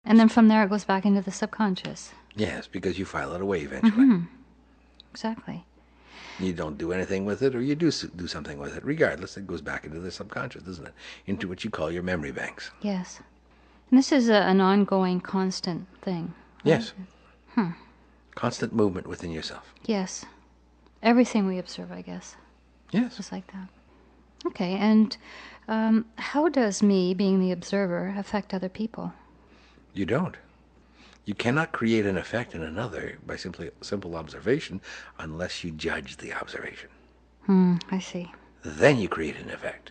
And then from there it goes back into the subconscious. Yes, because you file it away eventually. Exactly. You don't do anything with it, or you do something with it. Regardless, it goes back into the subconscious, doesn't it? Into what you call your memory banks. Yes. And this is an ongoing, constant thing. Right? Yes. Constant movement within yourself. Yes. Everything we observe, I guess. Yes. Just like that. Okay, and how does me, being the observer, affect other people? You don't. You cannot create an effect in another by simple observation unless you judge the observation. I see. Then you create an effect.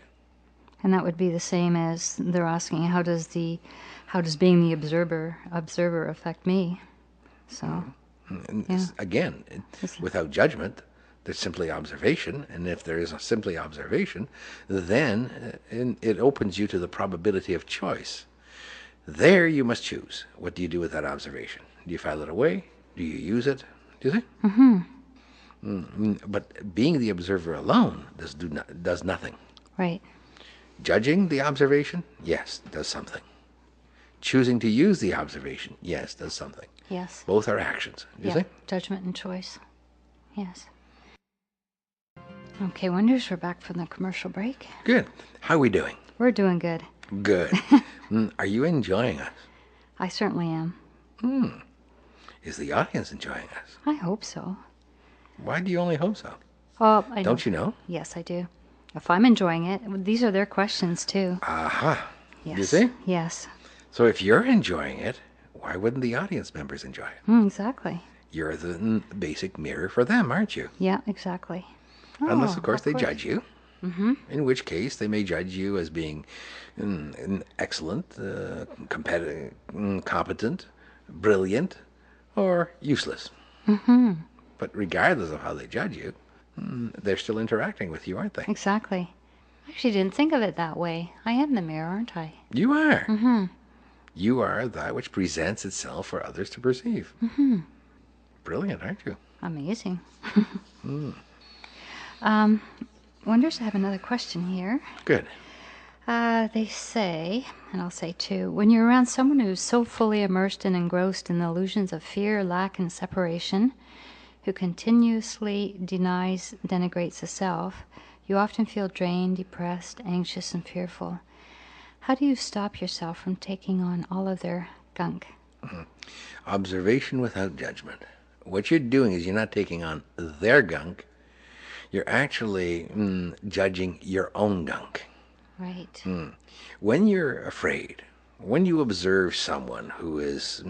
And that would be the same as they're asking, how does being the observer affect me? So, And again, without judgment, there's simply observation. And if there is a simply observation, then it opens you to the probability of choice. There you must choose. What do you do with that observation? Do you file it away? Do you use it? Do you see? But being the observer alone does nothing. right. Judging the observation, yes, does something. Choosing to use the observation, yes, does something. Yes. Both are actions. Do you see? Judgment and choice. Yes. Okay, Wonders, we're back from the commercial break. Good. How are we doing? We're doing good. Good. Are you enjoying us? I certainly am. Is the audience enjoying us? I hope so. Why do you only hope so? Oh, I know. Don't you know? Yes, I do. If I'm enjoying it, these are their questions too. Aha. Yes. You see? Yes. So if you're enjoying it, why wouldn't the audience members enjoy it? Exactly. You're the basic mirror for them, aren't you? Yeah, exactly. Unless, of course, they course. judge you. In which case, they may judge you as being excellent, competent, brilliant, or useless. But regardless of how they judge you, they're still interacting with you, aren't they? Exactly. I actually didn't think of it that way. I am the mirror, aren't I? You are. You are that which presents itself for others to perceive. Brilliant, aren't you? Amazing. Wonders, I have another question here. Good. They say, and I'll say too, when you're around someone who's so fully immersed and engrossed in the illusions of fear, lack, and separation, who continuously denigrates the self, you often feel drained, depressed, anxious, and fearful. How do you stop yourself from taking on all of their gunk? Observation without judgment. What you're doing is you're not taking on their gunk. You're actually judging your own gunk. Right. When you're afraid, when you observe someone who is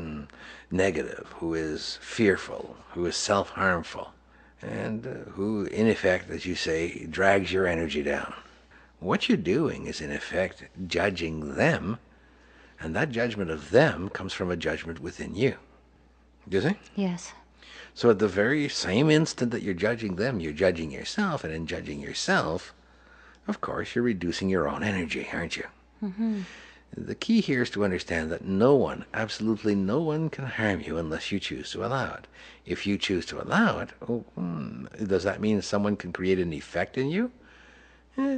negative, who is fearful, who is self-harmful, and who, in effect, as you say, drags your energy down, what you're doing is, in effect, judging them, and that judgment of them comes from a judgment within you. Do you see? Yes. So at the very same instant that you're judging them, you're judging yourself, and in judging yourself, of course, you're reducing your own energy, aren't you? The key here is to understand that no one, absolutely no one, can harm you unless you choose to allow it. If you choose to allow it, does that mean someone can create an effect in you?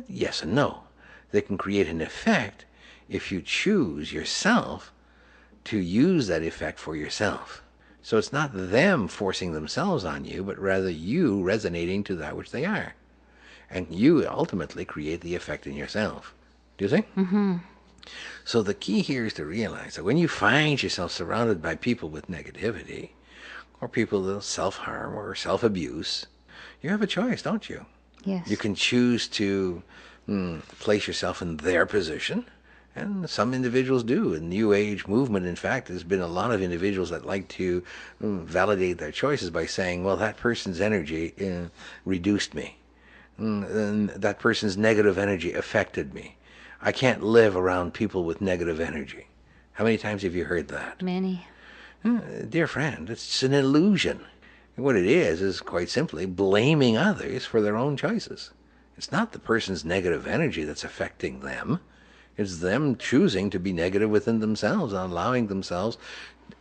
Yes and no. They can create an effect if you choose yourself to use that effect for yourself. So it's not them forcing themselves on you, but rather you resonating to that which they are. And you ultimately create the effect in yourself. Do you see? So the key here is to realize that when you find yourself surrounded by people with negativity, or people with self-harm or self-abuse, you have a choice, don't you? Yes. You can choose to place yourself in their position, and some individuals do. In the New Age movement, in fact, there's been a lot of individuals that like to validate their choices by saying, well, that person's energy reduced me. And that person's negative energy affected me. I can't live around people with negative energy. How many times have you heard that? Many. Dear friend, it's an illusion. What it is quite simply blaming others for their own choices. It's not the person's negative energy that's affecting them. It's them choosing to be negative within themselves and allowing themselves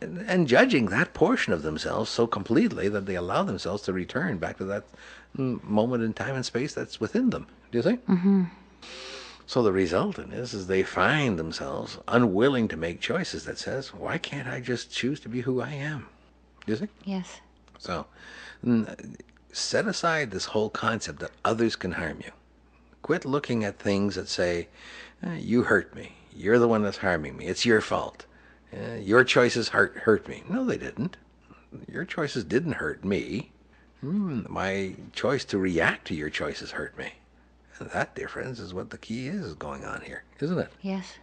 and judging that portion of themselves so completely that they allow themselves to return back to that moment in time and space that's within them. Do you see? So the resultant is they find themselves unwilling to make choices that says, why can't I just choose to be who I am? You see? Yes. So set aside this whole concept that others can harm you. Quit looking at things that say, you hurt me. You're the one that's harming me. It's your fault. Your choices hurt me. No, they didn't. Your choices didn't hurt me. My choice to react to your choices hurt me. And that difference is what the key is going on here, isn't it? Yes.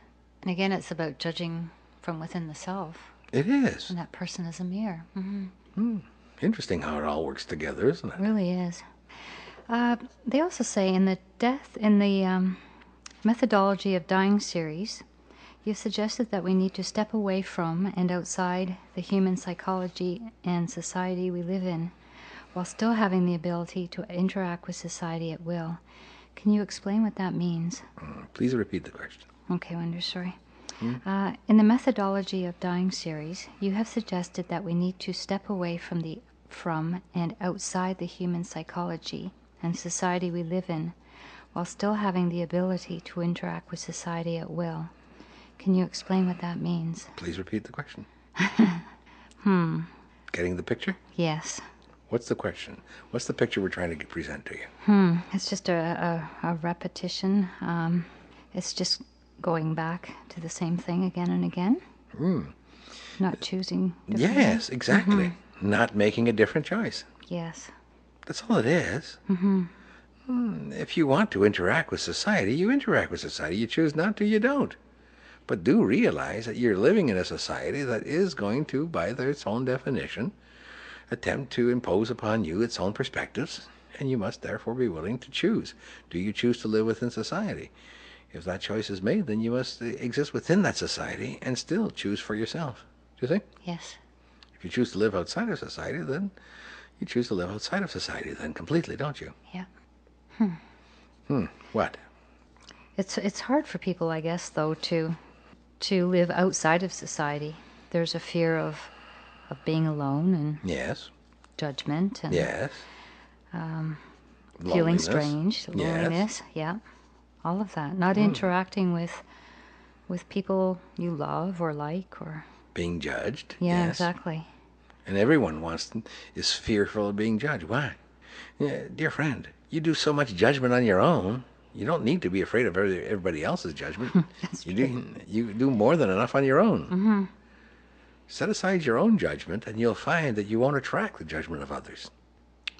And again, it's about judging from within the self. It is. And that person is a mirror. Interesting how it all works together, isn't it? It really is. They also say in the methodology of dying series, you've suggested that we need to step away from and outside the human psychology and society we live in, while still having the ability to interact with society at will. Can you explain what that means? Please repeat the question. Okay, Wonder, sorry. In the methodology of dying series, you have suggested that we need to step away from and outside the human psychology and society we live in, while still having the ability to interact with society at will. Can you explain what that means? Please repeat the question. Getting the picture? Yes. What's the question? What's the picture we're trying to present to you? It's just a repetition. It's just going back to the same thing again and again. Not choosing differently. Yes, exactly. Not making a different choice. Yes. That's all it is. If you want to interact with society, you interact with society. You choose not to, you don't. But do realize that you're living in a society that is going to, by its own definition, attempt to impose upon you its own perspectives, and you must therefore be willing to choose. Do you choose to live within society? If that choice is made, then you must exist within that society and still choose for yourself. Do you think? Yes. If you choose to live outside of society, then you choose to live outside of society then completely, don't you? Yeah. What? It's hard for people, I guess, though, to live outside of society. There's a fear of being alone and Yes. judgment and Yes. feeling Loneliness. strange, Yes. loneliness, yeah, all of that. Not interacting with people you love or like or Being judged. yeah, Yes. exactly. And everyone is fearful of being judged. Why? Dear friend, you do so much judgment on your own. You don't need to be afraid of everybody else's judgment. That's You do more than enough on your own. Set aside your own judgment, and you'll find that you won't attract the judgment of others.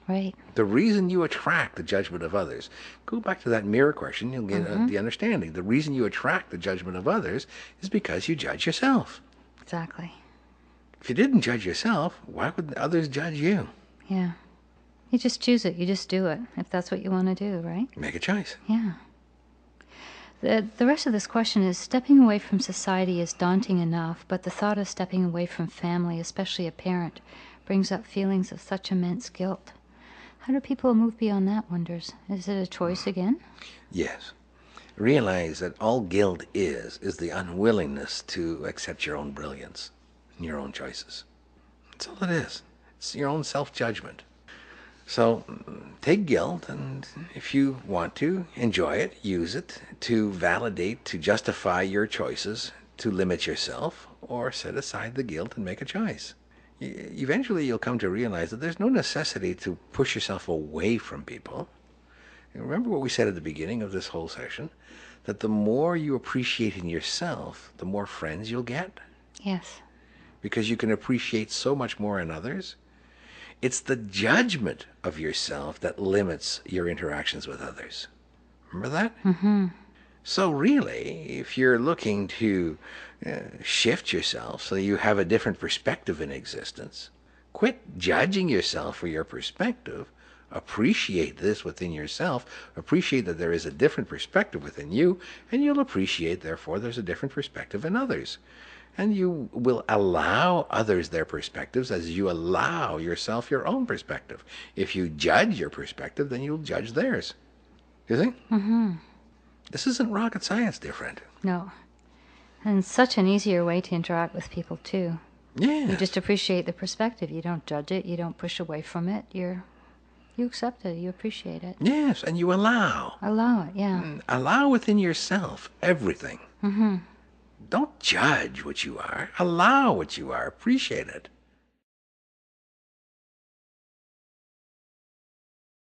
Right. The reason you attract the judgment of others, go back to that mirror question, you'll get the understanding. The reason you attract the judgment of others is because you judge yourself. Exactly. If you didn't judge yourself, why would others judge you? Yeah. You just choose it. You just do it if that's what you want to do, right? Make a choice. Yeah. The rest of this question is, stepping away from society is daunting enough, but the thought of stepping away from family, especially a parent, brings up feelings of such immense guilt. How do people move beyond that, Wonders? Is it a choice again? Yes. Realize that all guilt is the unwillingness to accept your own brilliance and your own choices. That's all it is. It's your own self-judgment. So take guilt, and if you want to, enjoy it, use it to validate, to justify your choices, to limit yourself, or set aside the guilt and make a choice. Eventually you'll come to realize that there's no necessity to push yourself away from people. Remember what we said at the beginning of this whole session, that the more you appreciate in yourself, the more friends you'll get. Yes. Because you can appreciate so much more in others. It's the judgment of yourself that limits your interactions with others. Remember that? So really, if you're looking to shift yourself so you have a different perspective in existence, quit judging yourself for your perspective. Appreciate this within yourself. Appreciate that there is a different perspective within you, and you'll appreciate, therefore, there's a different perspective in others. And you will allow others their perspectives as you allow yourself your own perspective. If you judge your perspective, then you'll judge theirs. You think? This isn't rocket science, dear friend. No. And such an easier way to interact with people, too. Yeah. You just appreciate the perspective. You don't judge it. You don't push away from it. You accept it. You appreciate it. Yes, and you allow. Allow it, yeah. Allow within yourself everything. Don't judge what you are. Allow what you are. Appreciate it.